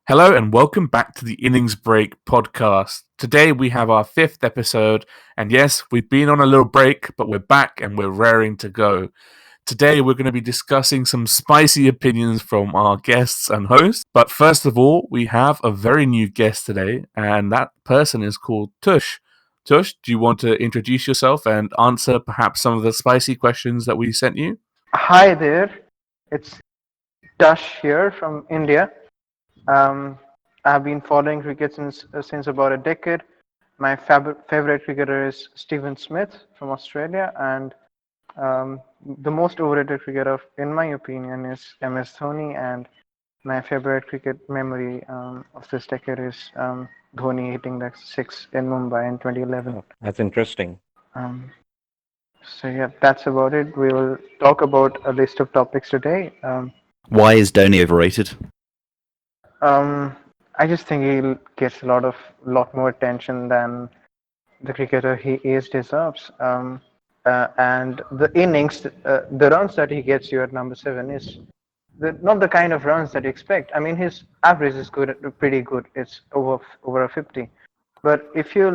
Hello and welcome back to the Innings Break Podcast. Today we have our fifth episode, and yes, we've been on a little break, but we're back and we're raring to go. Today we're going to be discussing some spicy opinions from our guests and hosts. But first of all, we have a very new guest today, and that person is called Tush. Tush, do you want to introduce yourself and answer perhaps some of the spicy questions that we sent you? Hi there, it's Tush here from India. Um, I've been following cricket since about a decade. My favorite cricketer is Stephen Smith from Australia, and the most overrated cricketer, in my opinion, is MS Dhoni. And my favorite cricket memory of this decade is Dhoni hitting that six in Mumbai in 2011. Oh, that's interesting. Um, so yeah, that's about it. We will talk about a list of topics today. Why is Dhoni overrated? Um, I just think he gets lot more attention than the cricketer he is deserves. And the innings, the runs that he gets you at number 7 is not the kind of runs that you expect. I mean, his average is pretty good. It's over a 50. But if you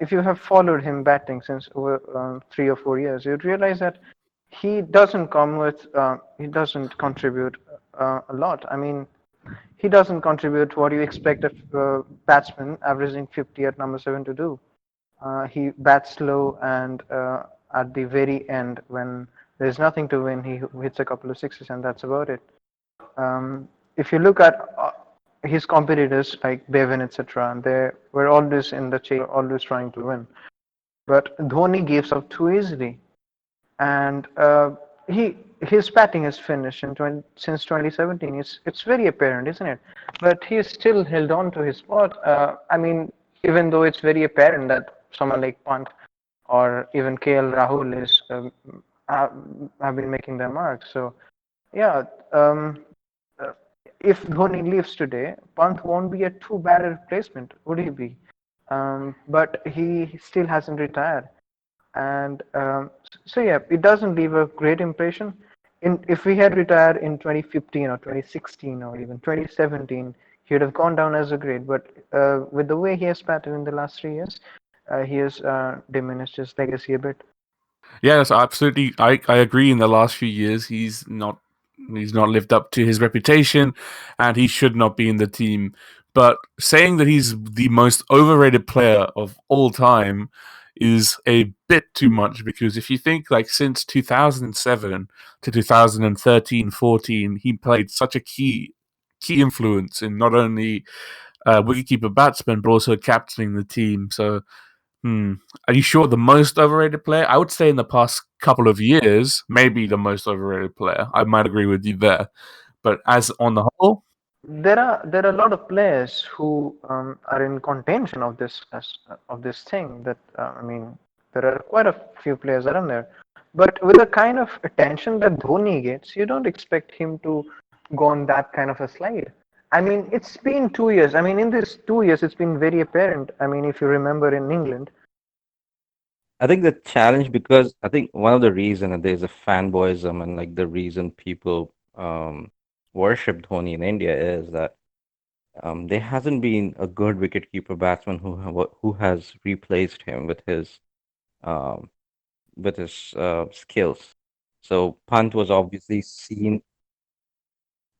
have followed him batting since over 3 or 4 years, you'd realize that he doesn't he doesn't contribute a lot. I mean, he doesn't contribute what you expect a batsman averaging 50 at number 7 to do. He bats slow, and at the very end, when there's nothing to win, he hits a couple of sixes, and that's about it. If you look at his competitors like Bevan, etc., and they were always in the chase, always trying to win. But Dhoni gives up too easily, and his batting is finished since 2017. It's very apparent, isn't it? But he's still held on to his spot. I mean, even though it's very apparent that someone like Pant or even KL Rahul have been making their mark. So yeah, if Dhoni leaves today, Pant won't be a too bad a replacement, would he be? But he still hasn't retired. And so yeah, it doesn't leave a great impression. If we had retired in 2015 or 2016 or even 2017, he would have gone down as a great. But with the way he has batted in the last 3 years, he has diminished his legacy a bit. Yes, absolutely. I agree. In the last few years, he's not lived up to his reputation, and he should not be in the team. But saying that he's the most overrated player of all time is a bit too much, because if you think like since 2007 to 2013-14, he played such a key influence in not only wicketkeeper batsman but also captaining the team. So are you sure the most overrated player? I would say in the past couple of years, maybe the most overrated player. I might agree with you there. But as on the whole, There are a lot of players who are in contention of this thing. That I mean, there are quite a few players around there. But with the kind of attention that Dhoni gets, you don't expect him to go on that kind of a slide. I mean, it's been 2 years. I mean, in these 2 years, it's been very apparent. I mean, if you remember in England, I think the challenge, because I think one of the reason that there's a fanboyism, and like the reason people worship Dhoni in India is that there hasn't been a good wicketkeeper batsman who has replaced him um, with his skills. So Pant was obviously seen.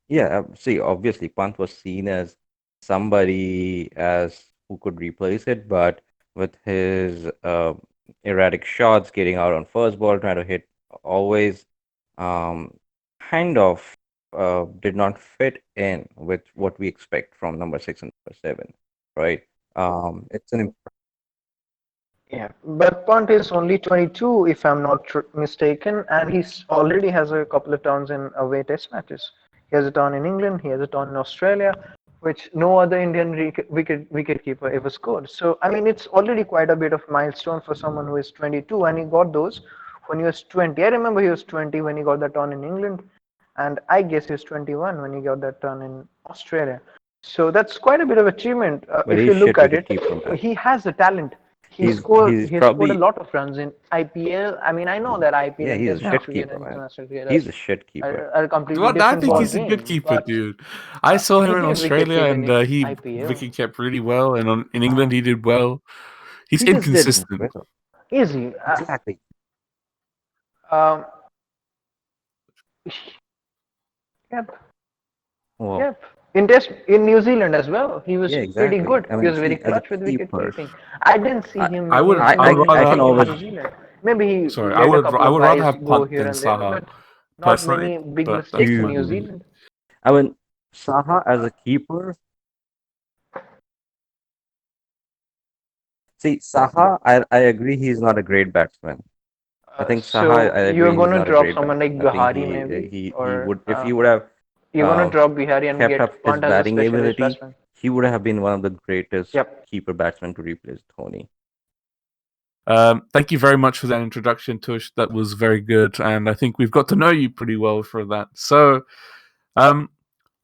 Yeah, see, obviously Pant was seen as somebody as who could replace it, but with his erratic shots, getting out on first ball, trying to hit always, um, kind of did not fit in with what we expect from number 6 and number 7, right? It's an yeah, but Pant is only 22, if I'm not mistaken, and he's already has a couple of turns in away test matches. He has a turn in England, he has a turn in Australia, which no other Indian wicketkeeper ever scored. So, I mean, it's already quite a bit of milestone for someone who is 22, and he got those when he was 20. I remember he was 20 when he got that turn in England, and I guess he was 21 when he got that turn in Australia. So that's quite a bit of achievement. very If you shit look at it, wicketkeeper, man. he has the talent. he's He scored a probably lot of runs in IPL. I mean, I know that IPL yeah, and he's a Test Yeah. match shit cricket keeper, and man. international cricket He's a shit keeper. are a completely Well, I different think ball he's a good game. keeper, But dude. I saw him he in gave wickets Australia, even and in he IPL. wicket kept really well, and in England he did well. He's He just did inconsistent. well. Easy. Exactly. Um, yep, Well, yep. In New Zealand as well, he was yeah, pretty exactly. good. I He mean, was very see, as a clutch with wicket keeper, keeping. I didn't see I, him I would making I would making I rather can history in always New Zealand. Maybe he sorry let a couple I of would rather guys have go Punt here than and there, Saha but not personally, many big but that's mistakes in fine New with me. Zealand. I mean, Saha as a keeper. See, Saha, I agree he's not a great batsman. I think Saha, I So you're agree he's gonna not a drop great someone batsman. like I think Bihari maybe, he or would if he would have you're gonna um, drop Bihari and kept get up his Pant as a batting specialist ability, batsman. he would have been one of the greatest Yep. keeper batsmen to replace Dhoni. Thank you very much for that introduction, Tush. That was very good, and I think we've got to know you pretty well for that. So, um,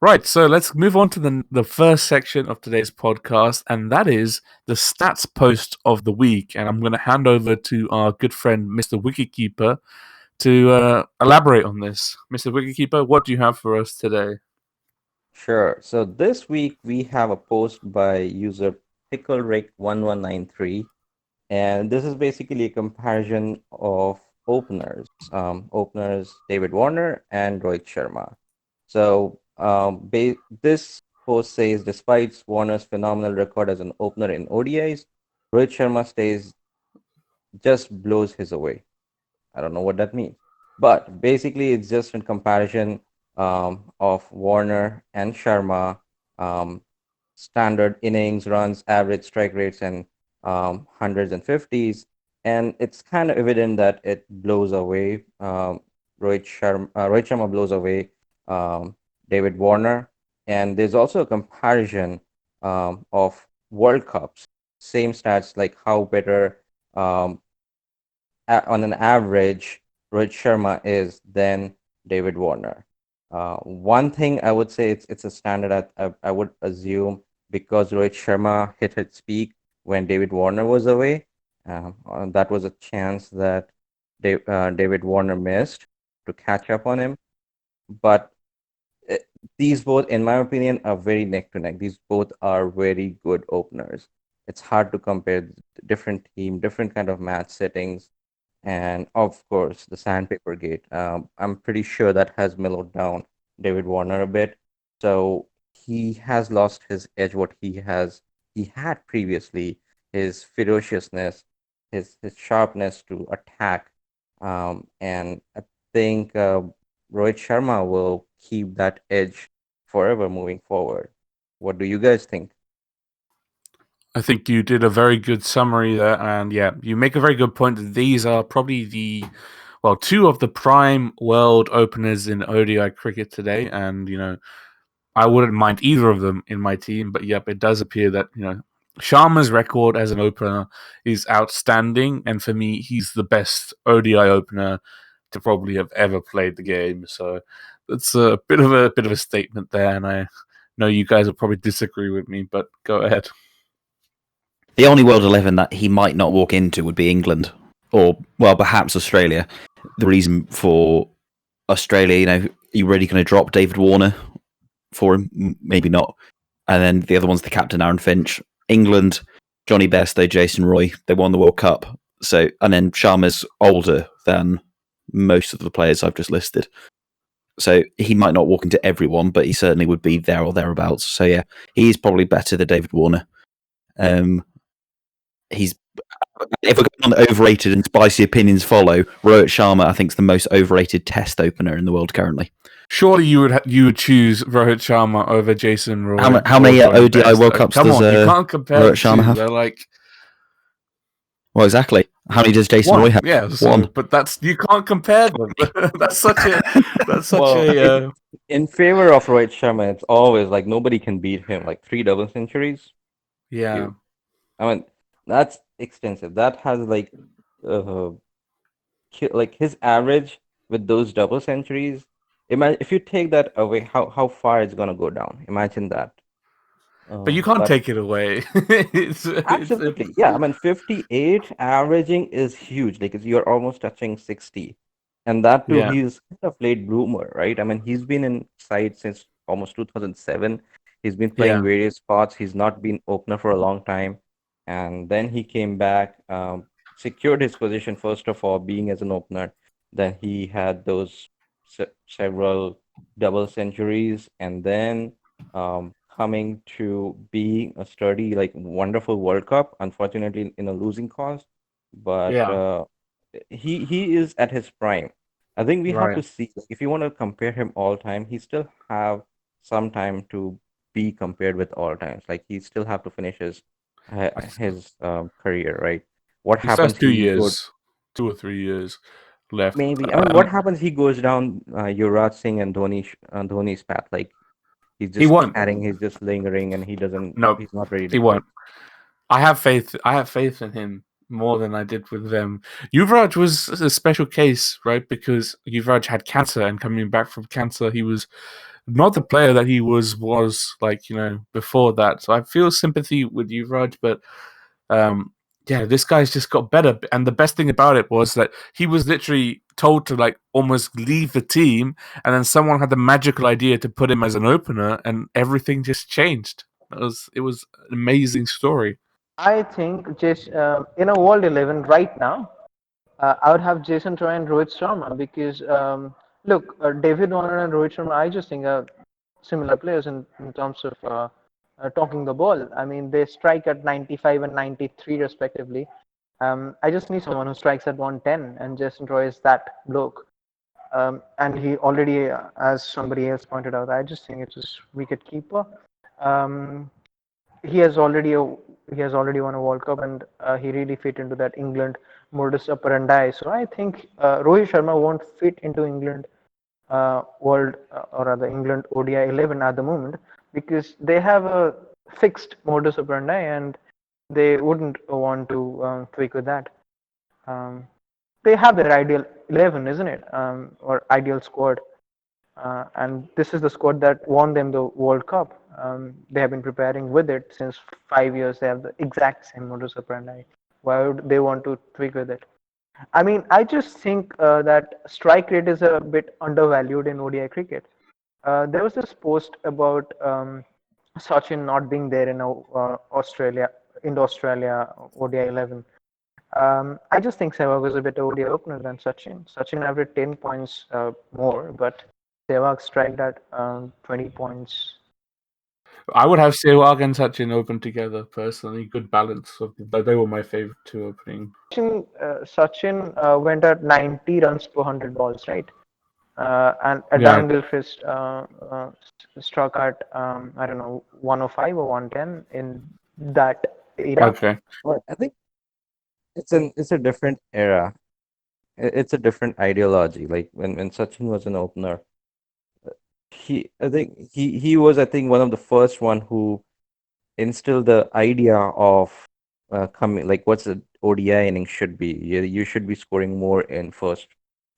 right, so let's move on to the first section of today's podcast, and that is the stats post of the week. And I'm going to hand over to our good friend, Mr. Wicketkeeper, to elaborate on this. Mr. Wicketkeeper, what do you have for us today? Sure. So this week we have a post by user PickleRick1193, and this is basically a comparison of openers David Warner and Rohit Sharma. So this post says, despite Warner's phenomenal record as an opener in ODIs, Rohit Sharma stays just blows his away. I don't know what that means, but basically it's just in comparison of Warner and Sharma, um, standard innings, runs, average strike rates, and hundreds and fifties, and it's kind of evident that it blows away. Rohit Sharma blows away um, David Warner, and there's also a comparison of World Cups, same stats like how better um, on an average, Rohit Sharma is than David Warner. One thing I would say it's a standard I would assume because Rohit Sharma hit its peak when David Warner was away. That was a chance that David Warner missed to catch up on him. But uh, these both, in my opinion, are very neck to neck. These both are very good openers. It's hard to compare different team, different kind of match settings, and of course the sandpaper gate. I'm pretty sure that has mellowed down David Warner a bit, so he has lost his edge. What he had previously, his ferociousness, his sharpness to attack, and I think Rohit Sharma will keep that edge forever moving forward. What do you guys think? I think you did a very good summary there, and yeah, you make a very good point that these are probably two of the prime world openers in ODI cricket today, and I wouldn't mind either of them in my team, but yep, it does appear that Sharma's record as an opener is outstanding, and for me, he's the best ODI opener to probably have ever played the game. So that's a bit of a statement there, and I know you guys will probably disagree with me, but go ahead. The only World 11 that he might not walk into would be England, or, well, perhaps Australia. The reason for Australia, are you really going to drop David Warner for him? Maybe not. And then the other one's the captain, Aaron Finch. England, Johnny Bairstow, Jason Roy, they won the World Cup. So, and then Sharma's older than most of the players I've just listed. So he might not walk into everyone, but he certainly would be there or thereabouts. So yeah, he's probably better than David Warner. He's if we're going on overrated and spicy opinions follow, Rohit Sharma I think is the most overrated Test opener in the world currently. Surely you would choose Rohit Sharma over Jason Roy. How or many Johnny ODI World Bairstow. Cups Come does on, you can't compare Rohit the Sharma two. have? They're like Well, exactly. How many does Jason one, Roy have? yeah. So, One. but you can't compare them. that's such a Well, a in favor of Rohit Sharma, it's always like nobody can beat him. Like three double centuries. yeah. You, I mean, that's extensive. That has uh, like his average with those double centuries. Imagine if you take that away, how far it's gonna go down. Imagine that. But you can't But take it away. It's absolutely, yeah. I mean, 58 averaging is huge. Like you're almost touching 60, and that too, yeah, he's kind of late bloomer, right? I mean, he's been in side since almost 2007. He's been playing yeah, various spots. He's not been opener for a long time, and then he came back, secured his position first of all, being as an opener. Then he had those several double centuries, and then coming to being a sturdy, like wonderful World Cup. Unfortunately, in a losing cause, but yeah. he is at his prime. I think we have Right. to see like, if you want to compare him all time, he still have some time to be compared with all times. Like he still have to finish I th- his career, right? What he still has happens? He go 2 or 3 years left. maybe. I mean, what happens? He goes down Yuvraj Singh and Dhoni's path. Like he's He just won't. carrying, he's just lingering, and he doesn't. No, He's not ready to he quit. won't. I have faith. I have faith in him more than I did with them. Yuvraj was a special case, right? Because Yuvraj had cancer, and coming back from cancer, he was not the player that he was like before that. So I feel sympathy with Yuvraj, but um, yeah, this guy's just got better. And the best thing about it was that he was literally told to like almost leave the team, and then someone had the magical idea to put him as an opener, and everything just changed. It was an amazing story. I think just in a World 11 right now, I would have Jason Troy and Rohit Sharma because look, David Warner and Rohit Sharma, I just think are similar players in terms of talking the ball. I mean, they strike at 95 and 93 respectively. I just need someone who strikes at 110, and Jason Troy is that bloke. And he already, as somebody else pointed out, I just think it's just wicket keeper. Um, he has already a, he has already won a World Cup, and he really fit into that England modus operandi. So I think Rohit Sharma won't fit into England World or rather England ODI 11 at the moment because they have a fixed modus operandi and they wouldn't want to tweak with that. Um, they have their ideal 11, isn't it? Or ideal squad. And this is the squad that won them the World Cup. They have been preparing with it since 5 years. They have the exact same modus operandi. Why would they want to tweak with it? I mean, I just think that strike rate is a bit undervalued in ODI cricket. There was this post about Sachin not being there in Australia, Indo-Australia ODI 11. I just think Sehwag was a better ODI opener than Sachin. Sachin averaged 10 points more, but Sehwag struck at 20 points. I would have Sehwag and Sachin open together personally. Good balance. They were my favorite two opening. Sachin went at 90 runs per 100 balls, right? And Yeah. Darren Gilchrist struck at I don't know 105 or 110 in that era. Okay. Well, I think it's a different era. It's a different ideology. Like when Sachin was an opener, he was, I think, one of the first one who instilled the idea of coming, like what's the ODI inning should be. You should be scoring more in first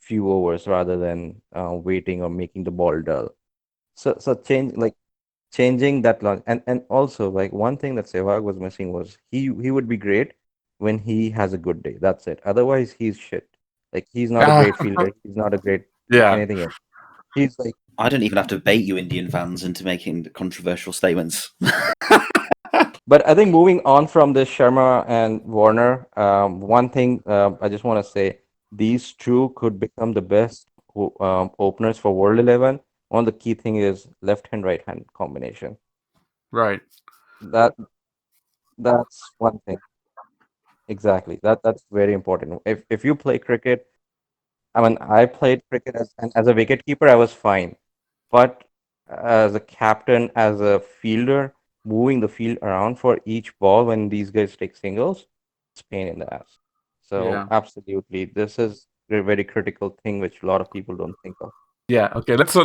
few overs rather than waiting or making the ball dull. So changing that long, and also like one thing that Sehwag was missing was he would be great when he has a good day. That's it. Otherwise, he's shit. Like he's not a great fielder. He's not a great Yeah. anything else. He's like I don't even have to bait you Indian fans into making controversial statements. But I think moving on from this Sharma and Warner, one thing I just want to say, these two could become the best openers for World 11. One of the key thing is left hand right hand combination. Right. That that's one thing. Exactly. That's very important. If you play cricket, I mean, I played cricket as a wicket keeper, I was fine. But as a captain, as a fielder, moving the field around for each ball when these guys take singles, it's pain in the ass. So Yeah. absolutely, this is a very critical thing which a lot of people don't think of. Yeah. Okay. Let's.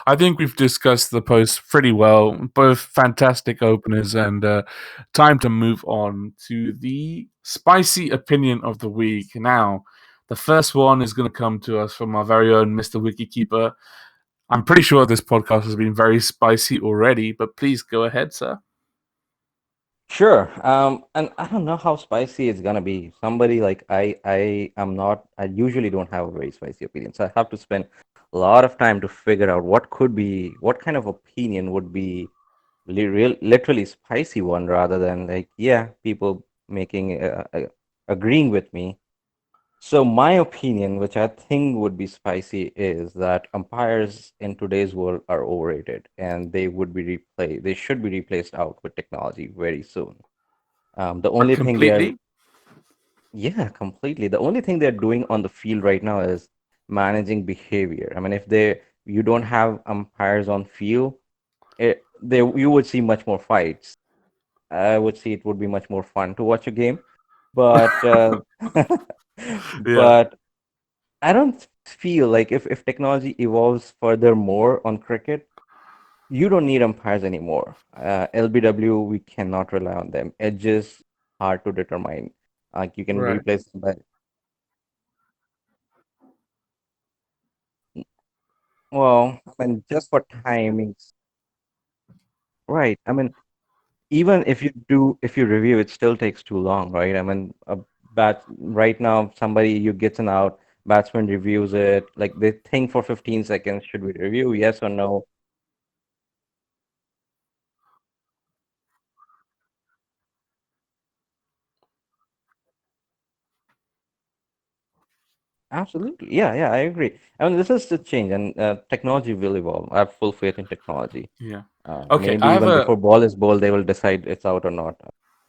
I think we've discussed the post pretty well. Both fantastic openers, and time to move on to the spicy opinion of the week. Now, the first one is going to come to us from our very own Mr. Wicketkeeper. I'm pretty sure this podcast has been very spicy already, but please go ahead, sir. Sure. And I don't know how spicy it's gonna be. Somebody like I am not. I usually don't have a very spicy opinion, so I have to spend a lot of time to figure out what could be, what kind of opinion would be literally spicy one, rather than like, yeah, people making agreeing with me. So my opinion, which I think would be spicy, is that umpires in today's world are overrated, and they would be replaced. They should be replaced out with technology very soon. The only thing they are, Completely. yeah, completely. The only thing they're doing on the field right now is managing behavior. I mean, if they you don't have umpires on field, they you would see much more fights. I would see it would be much more fun to watch a game, but Yeah. but I don't feel like if technology evolves furthermore on cricket, you don't need umpires anymore. LBW, we cannot rely on them. Edges, hard to determine. Like you can Right. replace them by, well, I mean, just for timings, right? I mean, even if you review, it still takes too long, right? I mean, a right now, somebody you gets an out, batsman reviews it, like they think for 15 seconds, should we review, yes or no? Absolutely. Yeah, yeah, I agree. I mean, this is the change, and technology will evolve. I have full faith in technology. Yeah. Okay. Maybe I have even a before ball is ball, they will decide it's out or not.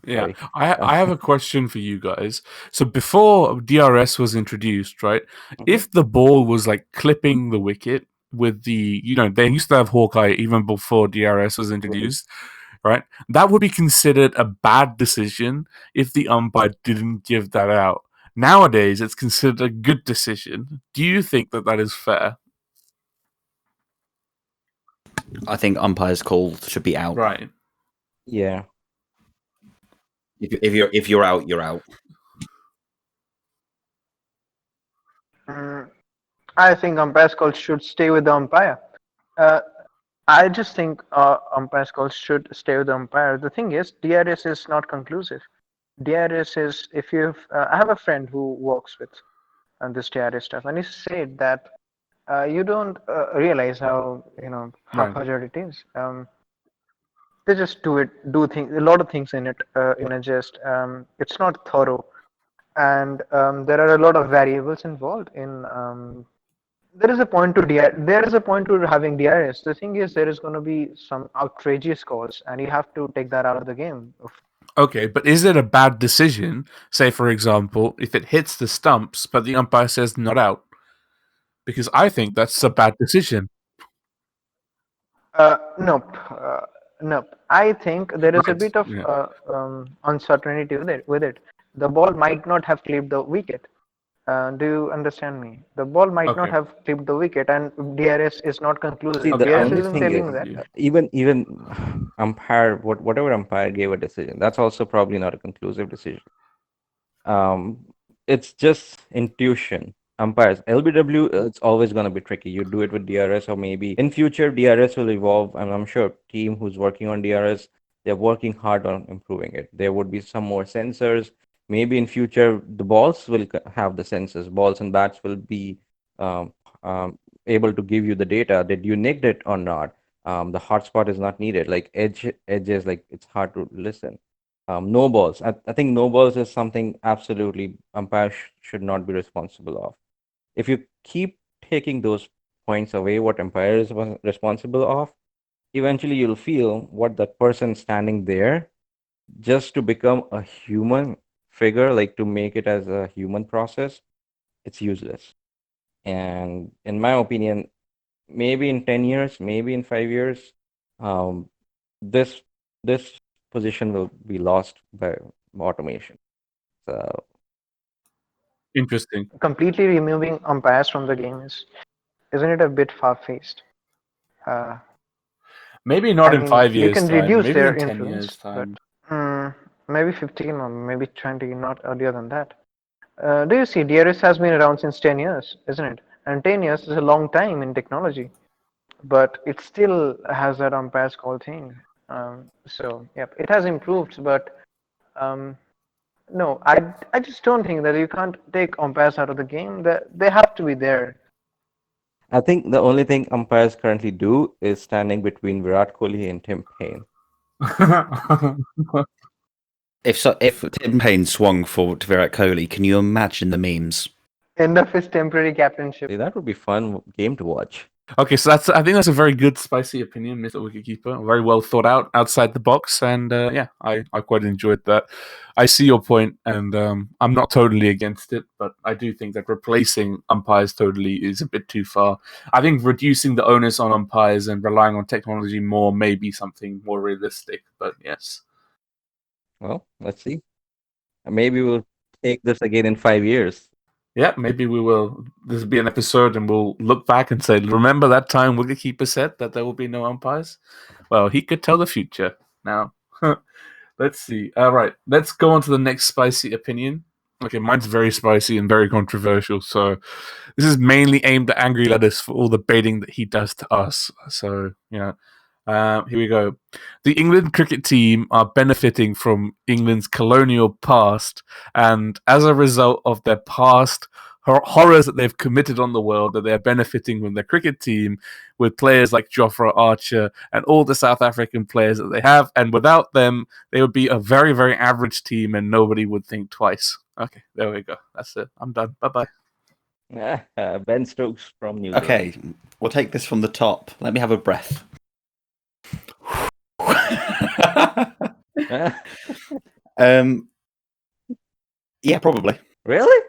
Yeah, Sorry. I have a question for you guys. So before DRS was introduced, right? Mhm. If the ball was like clipping the wicket with the, they used to have Hawkeye even before DRS was introduced, right? That would be considered a bad decision if the umpire didn't give that out. Nowadays, it's considered a good decision. Do you think that that is fair? I think umpires' call should be out. Right. Yeah. If you're out, you're out. Mm, I think umpire's call should stay with the umpire. Uh, I just think umpire's call should stay with the umpire. The thing is, DRS is not conclusive. DRS is if you. I have a friend who works with this DRS stuff, and he said that you don't realize how Right. haphazard it is. They just do things, a lot of things in it, in a just. It's not thorough, and there are a lot of variables involved in. There is a point to there is a point to having DRS. The thing is, there is going to be some outrageous calls, and you have to take that out of the game. Okay, but is it a bad decision? Say, for example, if it hits the stumps, but the umpire says not out, because I think that's a bad decision. Nope. Nope. I think there is a Right. bit of Yeah. uncertainty with it. With it, the ball might not have clipped the wicket. Do you understand me? The ball might not Okay. have clipped the wicket, and DRS is not See, conclusive. the Okay. I DRS only isn't thing telling is, me that. you. even umpire, whatever umpire gave a decision, that's also probably not a conclusive decision. Um, it's just intuition. Umpires, LBW, it's always going to be tricky. You do it with DRS, or maybe in future DRS will evolve, and I'm sure team who's working on DRS, they're working hard on improving it. There would be some more sensors. Maybe in future the balls will have the sensors. Balls and bats will be um, um, able to give you the data that you nicked it or not. The hotspot is not needed. Like edges, like it's hard to listen. No balls. I think no balls is something absolutely umpire should not be responsible of. If you keep taking those points away, what umpire is responsible of, eventually you'll feel what that person standing there just to become a human figure, like to make it as a human process, it's useless. And in my opinion, maybe in 10 years, maybe in 5 years, um, this this position will be lost by automation. So Interesting. Completely removing umpires from the game is, isn't it a bit far-fetched? Uh, Maybe I not in mean, five you years' can time. reduce Maybe their in 10 influence, years' but time. mm, maybe 15 or maybe 20, not earlier than that. Do you see, DRS has been around since 10 years, isn't it? And 10 years is a long time in technology, but it still has that umpire's call thing. So, yep, it has improved, but No, I just don't think that you can't take umpires out of the game. They have to be there. I think the only thing umpires currently do is standing between Virat Kohli and Tim Payne. If Tim Payne swung for Virat Kohli, can you imagine the memes? End of his temporary captainship. That would be fun game to watch. Okay, so I think that's a very good, spicy opinion, Mr. Wicketkeeper. Very well thought out, outside the box, and yeah, I quite enjoyed that. I see your point, and I'm not totally against it, but I do think that replacing umpires totally is a bit too far. I think reducing the onus on umpires and relying on technology more may be something more realistic, but yes. Well, let's see. Maybe we'll take this again in 5 years. Yeah, maybe we will. This will be an episode, and we'll look back and say, "Remember that time Wicketkeeper said that there will be no umpires?" Well, he could tell the future. Now, let's see. All right, let's go on to the next spicy opinion. Okay, mine's very spicy and very controversial. So, this is mainly aimed at Angry Lettuce for all the baiting that he does to us. So, yeah. Here we go. The England cricket team are benefiting from England's colonial past, and as a result of their past horrors that they've committed on the world, that they're benefiting from their cricket team with players like Jofra Archer and all the South African players that they have. And without them, they would be a very, very average team, and nobody would think twice. Okay, there we go. That's it. I'm done. Bye-bye. Ben Stokes from New Zealand. Okay, we'll take this from the top. Let me have a breath. Yeah, probably. Really?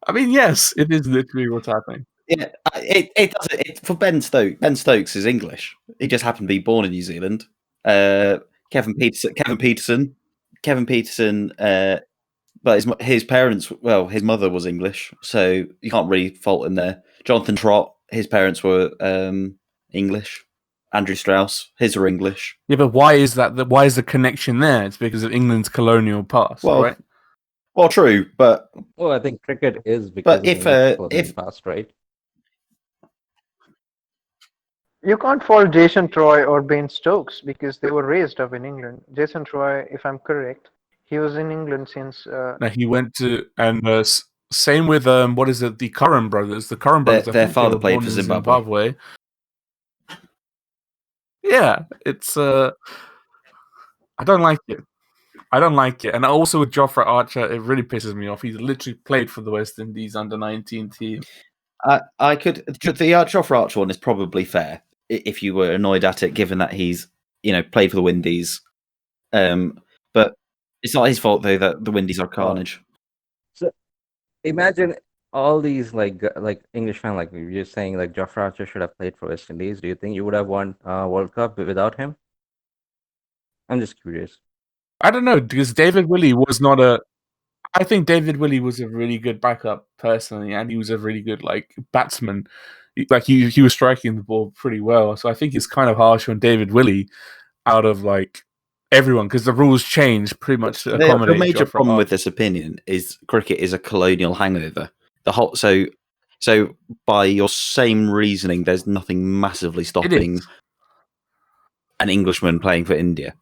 I mean, yes, it is literally what's happening. Yeah, it does it for Ben Stokes. Ben Stokes is English. He just happened to be born in New Zealand. Kevin Peterson. But his parents, well, his mother was English, so you can't really fault him there. Jonathan Trott, his parents were English. Andrew Strauss, his were English. Yeah, but why is that? Why is the connection there? It's because of England's colonial past, right? Well, true, but I think cricket is because of England's past, right? You can't fault Jason Troy or Ben Stokes because they were raised up in England. Jason Troy, if I'm correct, he was in England since. No, he went to and same with what is it? The Curran brothers. The Curran brothers. Their father played for Zimbabwe. Yeah, it's. I don't like it. And also with Jofra Archer, it really pisses me off. He's literally played for the West Indies under-19 team. I could. The Jofra Archer one is probably fair if you were annoyed at it, given that he's played for the Windies. But it's not his fault though that the Windies are carnage. So imagine all these like English fans, like you're saying, like Jofra Archer should have played for West Indies. Do you think you would have won World Cup without him? I'm just curious. I don't know, because David Willey was not a. I think David Willey was a really good backup personally, and he was a really good batsman. He was striking the ball pretty well. So I think it's kind of harsh on David Willey out of everyone, because the rules changed pretty much to accommodate. The major problem with this opinion is cricket is a colonial hangover. So by your same reasoning, there's nothing massively stopping an Englishman playing for India.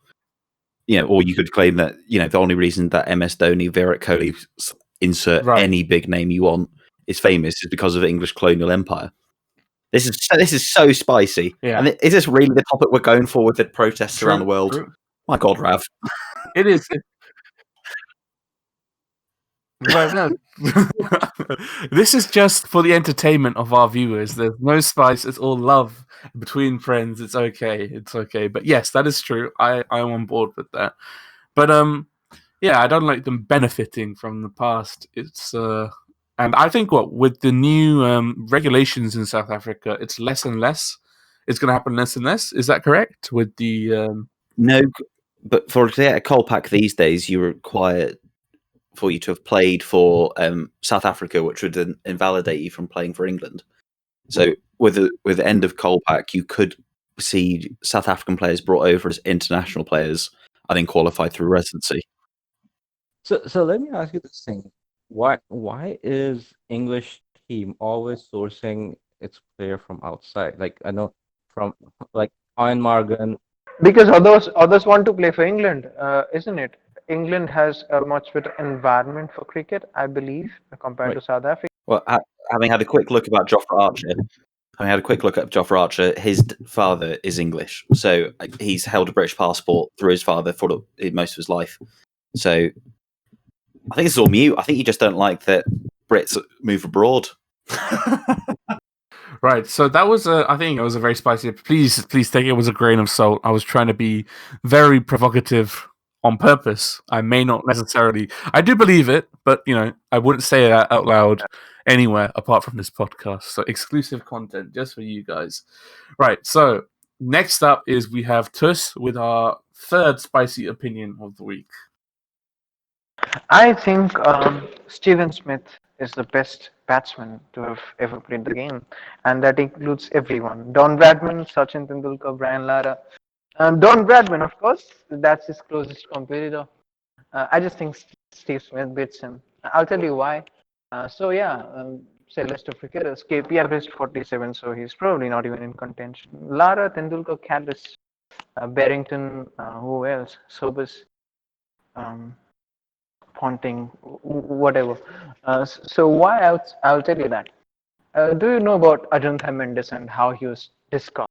Or you could claim that the only reason that MS Dhoni, Virat Kohli, insert any big name you want, is famous is because of the English colonial empire. This is so spicy. Yeah. And is this really the topic we're going for with the protests around the world? True. My God, Rav. It is. Right, no. This is just for the entertainment of our viewers. There's no spice. It's all love between friends. It's okay. But yes, that is true. I am on board with that. But yeah, I don't like them benefiting from the past. It's and I think with the new regulations in South Africa, it's less and less. It's going to happen less and less. Is that correct? With the no, but for a Colpack these days, you're required for you to have played for South Africa, which would then invalidate you from playing for England. So with the end of Colpack, you could see South African players brought over as international players and then qualified through residency. So let me ask you this thing: why is English team always sourcing its player from outside? I know from Ian Morgan. Because others want to play for England, isn't it? England has a much better environment for cricket, I believe, compared Right. to South Africa. Well, having had a quick look about Jofra Archer, his father is English, so he's held a British passport through his father for most of his life. So I think it's all mute. I think you just don't like that Brits move abroad. Right. So that was I think it was a very spicy. Please take it with a grain of salt. I was trying to be very provocative on purpose. I may not necessarily. I do believe it, but I wouldn't say that out loud anywhere apart from this podcast. So exclusive content just for you guys. Right. So next up is we have Tuss with our third spicy opinion of the week. I think Steven Smith is the best batsman to have ever played the game, and that includes everyone. Don Bradman, Sachin Tendulkar, Brian Lara. Don Bradman, of course, that's his closest competitor. I just think Steve Smith beats him. I'll tell you why. Say list of cricketers. KP averaged 47, so he's probably not even in contention. Lara, Tendulkar, Callis, Barrington, who else? Sobers. Um, Ponting, whatever. So why I'll tell you that. Do you know about Ajantha Mendes and how he was discovered?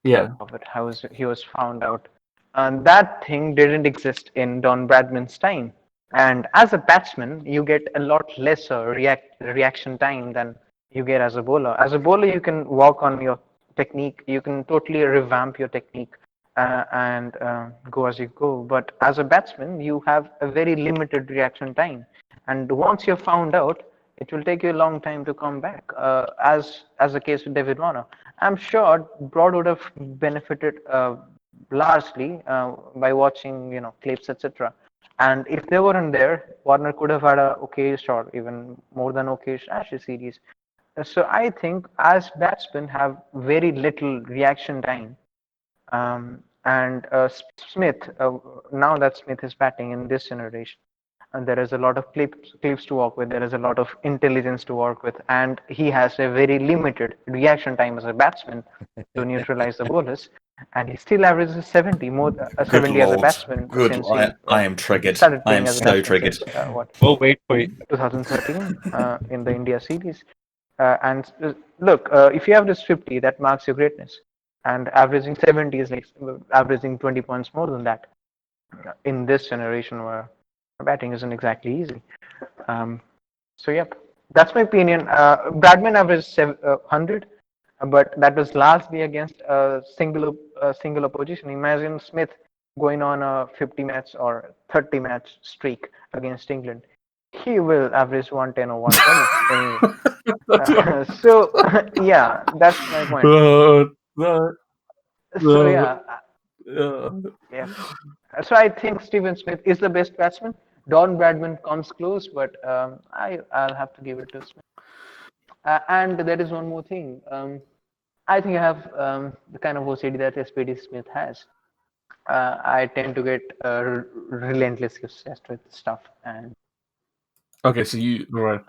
Yeah. How he was found out? And that thing didn't exist in Don Bradman's time. And as a batsman, you get a lot lesser reaction time than you get as a bowler. As a bowler, you can work on your technique. You can totally revamp your technique and go as you go. But as a batsman, you have a very limited reaction time. And once you're found out, it will take you a long time to come back. As the case with David Warner, I'm sure Broad would have benefited largely by watching clips, etc. And if they weren't there, Warner could have had a okayish or even more than okayish Ashes series. So I think as batsmen have very little reaction time, and Smith, now that Smith is batting in this generation, and there is a lot of clips to work with, there is a lot of intelligence to work with, and he has a very limited reaction time as a batsman to neutralize the bowlers, and he still averages 70 70 as a batsman since I am triggered. started I playing am as a so batsman triggered. since We'll wait for you. 2013 in the India series. Look, if you average 50, that marks your greatness. And averaging 70 is like averaging 20 points more than that in this generation where batting isn't exactly easy. Yep, that's my opinion. Bradman averaged 100, but that was largely against a single opposition. Imagine Smith going on a 50 match or 30 match streak against England. He will average 110 or 120 anyway. Yeah, that's my point. So yeah, yeah. So I think Steven Smith is the best batsman. Don Bradman comes close, but I'll have to give it to Smith. And there is one more thing. I think I have the kind of OCD that SPD Smith has. I tend to get relentlessly obsessed with stuff, and Okay, so you right.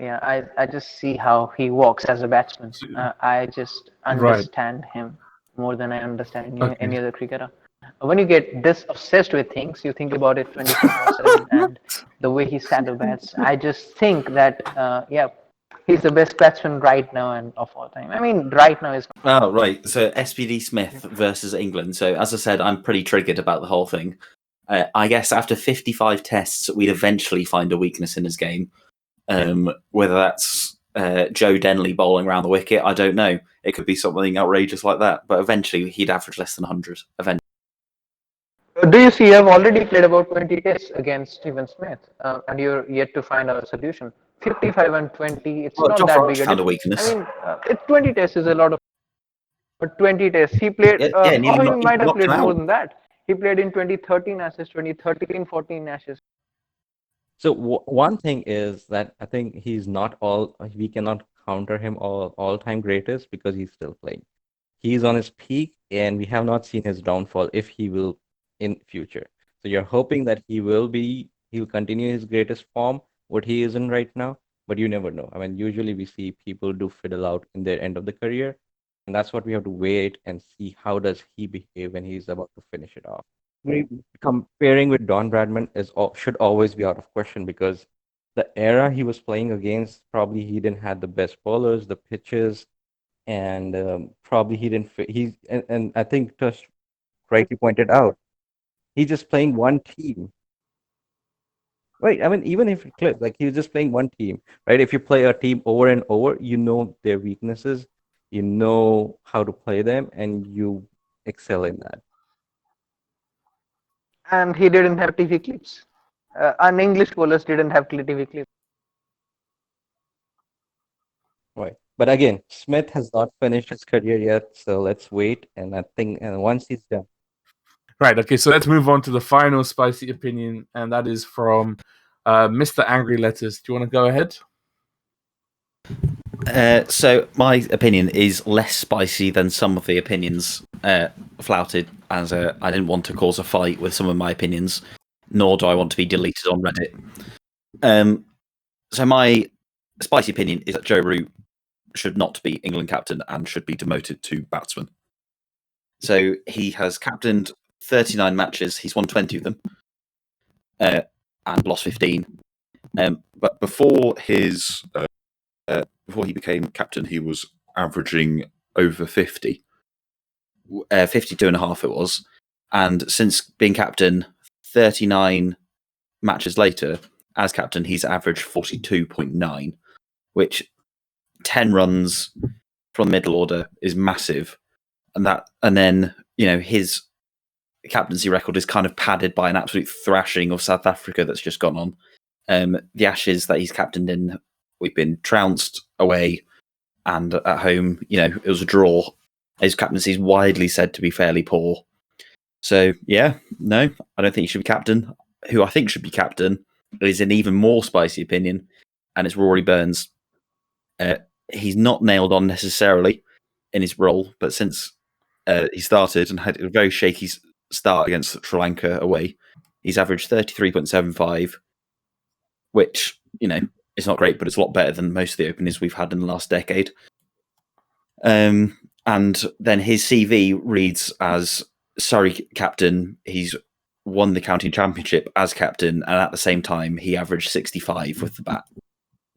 yeah, I just see how he walks as a batsman. I just Right. understand him more than I understand Okay. any other cricketer. When you get this obsessed with things, you think about it 24/7, and the way he saddle bats, I just think that yeah, he's the best batsman right now and of all time. I mean, right now is. Oh, right. So SPD Smith versus England. So, as I said, I'm pretty triggered about the whole thing. I guess after 55 tests, we'd eventually find a weakness in his game. Whether that's Joe Denley bowling around the wicket, I don't know. It could be something outrageous like that. But eventually, he'd average less than 100. Eventually. Do you see? I've already played about 20 tests against Steven Smith, and you're yet to find a solution. 55 and 20, it's Well, not Joff that Archer big a found a difference. weakness. I mean, 20 tests is a lot of. But 20 tests, he played. Yeah, He might have knocked played him more out. than that. He played in 2013 Ashes, 2013, 14 Ashes. So one thing is that I think he's not all. We cannot counter him all time greatest because he's still playing. He's on his peak, and we have not seen his downfall if he will in future. So you're hoping that he'll continue his greatest form, what he is in right now, but you never know. I mean, usually we see people do fiddle out in their end of the career, and that's what we have to wait and see how does he behave when he's about to finish it off. comparing with Don Bradman should always be out of question because the era he was playing against, probably he didn't have the best bowlers, the pitches, and probably he didn't fit. And I think Tush rightly pointed out, he's just playing one team. Right. I mean, even if it clips, like he's just playing one team, right? If you play a team over and over, you know their weaknesses, you know how to play them, and you excel in that. And he didn't have TV clips. And English bowlers didn't have TV clips. Right. But again, Smith has not finished his career yet, so let's wait. And I think, and once he's done, Right. Okay. So let's move on to the final spicy opinion, and that is from Mr. Angry Letters. Do you want to go ahead? So my opinion is less spicy than some of the opinions flouted, as I didn't want to cause a fight with some of my opinions, nor do I want to be deleted on Reddit. So my spicy opinion is that Joe Root should not be England captain and should be demoted to batsman. So he has captained 39 matches. He's won 20 of them and lost 15. But before he became captain, he was averaging over 50. 52 and a half it was. And since being captain, 39 matches later, as captain, he's averaged 42.9, which 10 runs from the middle order is massive. And then, his captaincy record is kind of padded by an absolute thrashing of South Africa that's just gone on. The Ashes that he's captained in, we've been trounced away, and at home, it was a draw. His captaincy is widely said to be fairly poor. So, no, I don't think he should be captain. Who I think should be captain is an even more spicy opinion, and it's Rory Burns. He's not nailed on necessarily in his role, but since he started and had a very shaky start against Sri Lanka away, he's averaged 33.75, which, it's not great, but it's a lot better than most of the openers we've had in the last decade. And then his CV reads as Surrey captain. He's won the county championship as captain, and at the same time, he averaged 65 with the bat.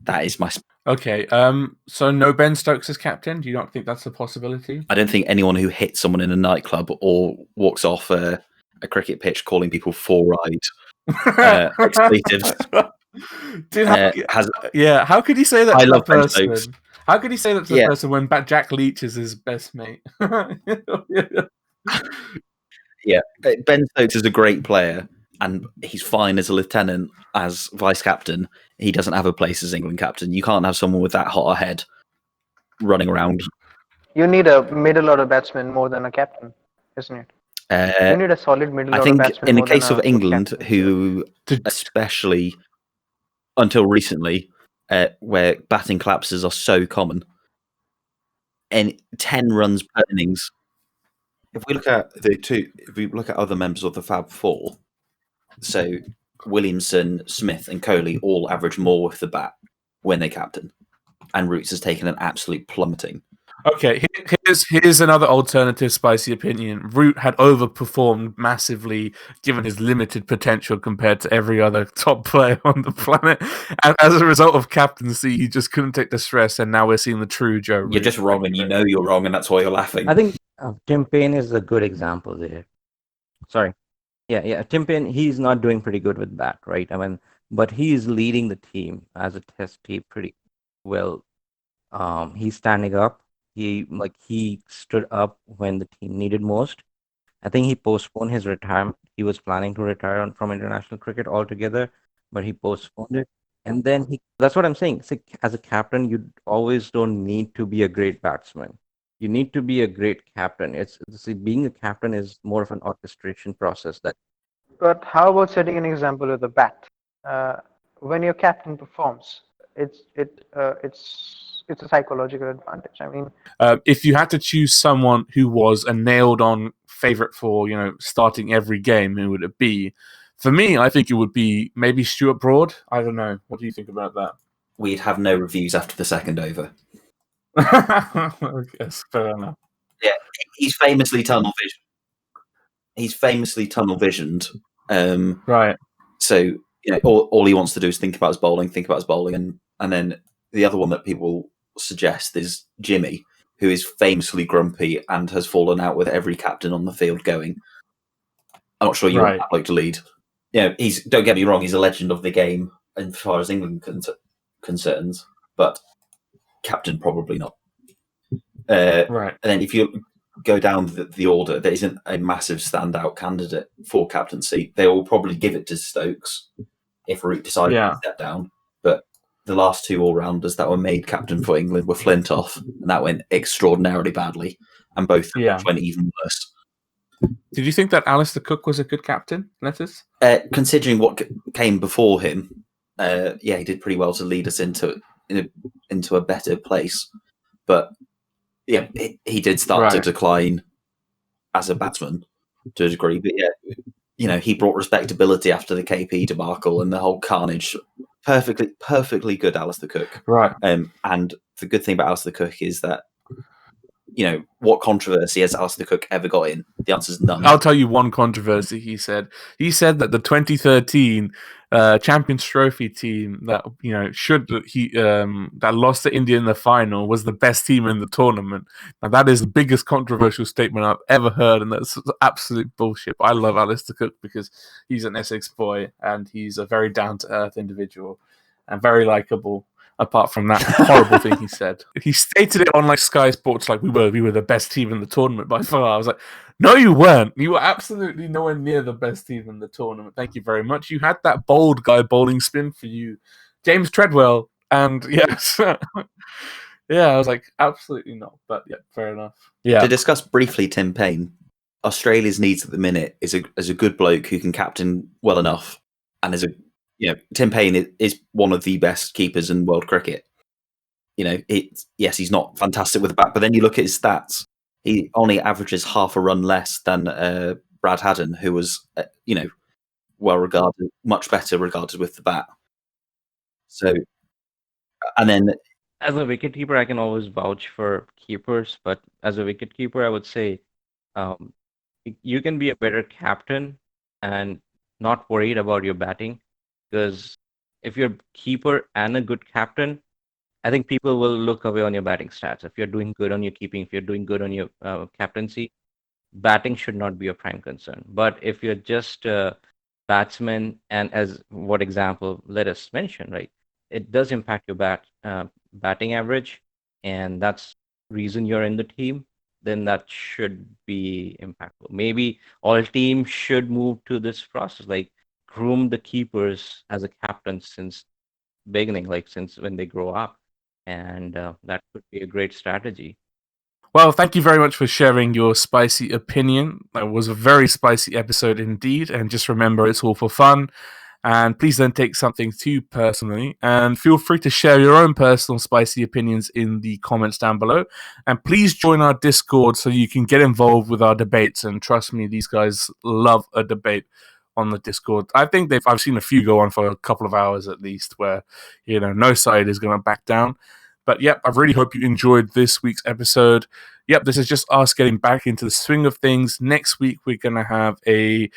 That is my... Okay, so no Ben Stokes as captain? Do you not think that's a possibility? I don't think anyone who hits someone in a nightclub or walks off a cricket pitch calling people four-eyed expletives... how could you say that I to love that Ben person? Stokes. How could you say that to the person when Jack Leach is his best mate? Yeah, Ben Stokes is a great player, and he's fine as a lieutenant, as vice captain. He doesn't have a place as England captain. You can't have someone with that hot a head running around. You need a middle order batsman more than a captain, isn't it? You need a solid middle order batsman. I think in the case of England, captain. who especially until recently, where batting collapses are so common, and 10 runs per innings. If we look at other members of the Fab Four, so Williamson, Smith, and Kohli all average more with the bat when they captain, and Roots has taken an absolute plummeting. Okay, here's another alternative spicy opinion. Root had overperformed massively given his limited potential compared to every other top player on the planet. And as a result of captaincy, he just couldn't take the stress, and now we're seeing the true Joe Root. You're just wrong, and you know you're wrong, and that's why you're laughing. I think Tim Payne is a good example there. Sorry. Yeah. Tim Payne, he's not doing pretty good with bat, right? I mean, but he's leading the team as a test team pretty well. He's standing up. He stood up when the team needed most. I think he postponed his retirement. He was planning to retire from international cricket altogether, but he postponed it. And then that's what I'm saying. So as a captain, you always don't need to be a great batsman. You need to be a great captain. Being a captain is more of an orchestration process. But how about setting an example with a bat? When your captain performs, it's a psychological advantage. I mean, if you had to choose someone who was a nailed-on favorite for starting every game, who would it be? For me, I think it would be maybe Stuart Broad. I don't know. What do you think about that? We'd have no reviews after the second over. I guess fair enough. Yeah, he's famously tunnel vision. he's famously tunnel visioned. Right. So all he wants to do is think about his bowling, and then the other one that people suggest is Jimmy, who is famously grumpy and has fallen out with every captain on the field going. I'm not sure you want that bloke to lead. Don't get me wrong, he's a legend of the game as far as England concerns, but captain probably not. Right. And then if you go down the order, there isn't a massive standout candidate for captaincy. They will probably give it to Stokes if Root decides to step down. But the last two all-rounders that were made captain for England were Flintoff, and that went extraordinarily badly, and both went even worse. Did you think that Alistair Cook was a good captain, Lettuce? Considering what came before him, he did pretty well to lead us into a better place. But yeah, he did start to decline as a batsman to a degree. But he brought respectability after the KP debacle and the whole carnage. Perfectly good Alistair Cook. Right. And the good thing about Alistair Cook is that, what controversy has Alistair Cook ever got in? The answer is none. I'll tell you one controversy he said. He said that the 2013 Champions Trophy team that that lost to India in the final was the best team in the tournament. Now that is the biggest controversial statement I've ever heard, and that's absolute bullshit. But I love Alistair Cook because he's an Essex boy and he's a very down-to-earth individual and very likable. Apart from that horrible thing he said, he stated it on Sky Sports we were the best team in the tournament by far. I was like, no, you weren't. You were absolutely nowhere near the best team in the tournament. Thank you very much. You had that bold guy bowling spin for you, James Treadwell, and yes, I was like, absolutely not. But yeah, fair enough. Yeah. To discuss briefly Tim Payne, Australia's needs at the minute is a good bloke who can captain well enough, and Tim Payne is one of the best keepers in world cricket. He's not fantastic with the bat, but then you look at his stats. He only averages half a run less than Brad Haddon, who was, well regarded, much better regarded with the bat. So, and then as a wicketkeeper, I can always vouch for keepers, but as a wicketkeeper, I would say you can be a better captain and not worried about your batting. Because if you're a keeper and a good captain, I think people will look away on your batting stats. If you're doing good on your keeping, if you're doing good on your captaincy, batting should not be a prime concern. But if you're just a batsman, and as what example let us mention, right, it does impact your batting average, and that's reason you're in the team, then that should be impactful. Maybe all teams should move to this process, groom the keepers as a captain since beginning, since when they grow up, and that could be a great strategy. Well, thank you very much for sharing your spicy opinion. That was a very spicy episode indeed, and just remember, it's all for fun, and please don't take something too personally, and feel free to share your own personal spicy opinions in the comments down below, and please join our Discord so you can get involved with our debates, and trust me, these guys love a debate on the Discord. I think I've seen a few go on for a couple of hours at least, where no side is going to back down. But yep, I really hope you enjoyed this week's episode. Yep, this is just us getting back into the swing of things. Next week we're going to have we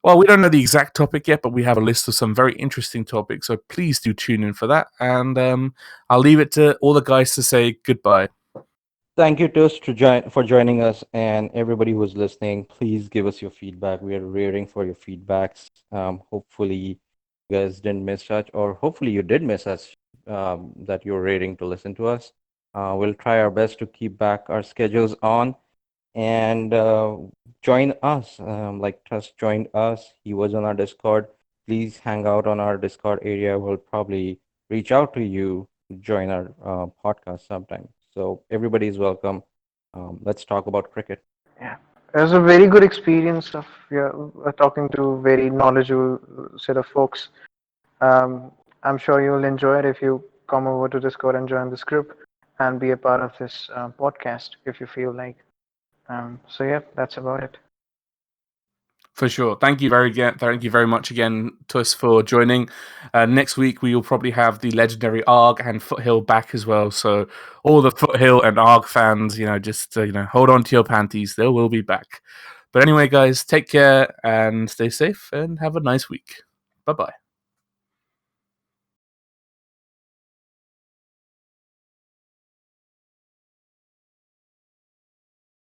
don't know the exact topic yet, but we have a list of some very interesting topics. So please do tune in for that. And I'll leave it to all the guys to say goodbye. Thank you, Toast, for joining us, and everybody who's listening. Please give us your feedback. We are rearing for your feedbacks. Hopefully, you guys didn't miss such, or hopefully you did miss us. That you're rating to listen to us. We'll try our best to keep back our schedules on, and join us. Trust joined us. He was on our Discord. Please hang out on our Discord area. We'll probably reach out to you to join our podcast sometime. So everybody is welcome. Let's talk about cricket. Yeah, it was a very good experience of talking to a very knowledgeable set of folks. I'm sure you'll enjoy it if you come over to Discord and join this group and be a part of this podcast if you feel like. So yeah, that's about it. For sure. Thank you very much again, Tuss, for joining. Next week, we will probably have the legendary ARG and Foothill back as well. So all the Foothill and ARG fans, just hold on to your panties. They will be back. But anyway, guys, take care and stay safe and have a nice week. Bye bye.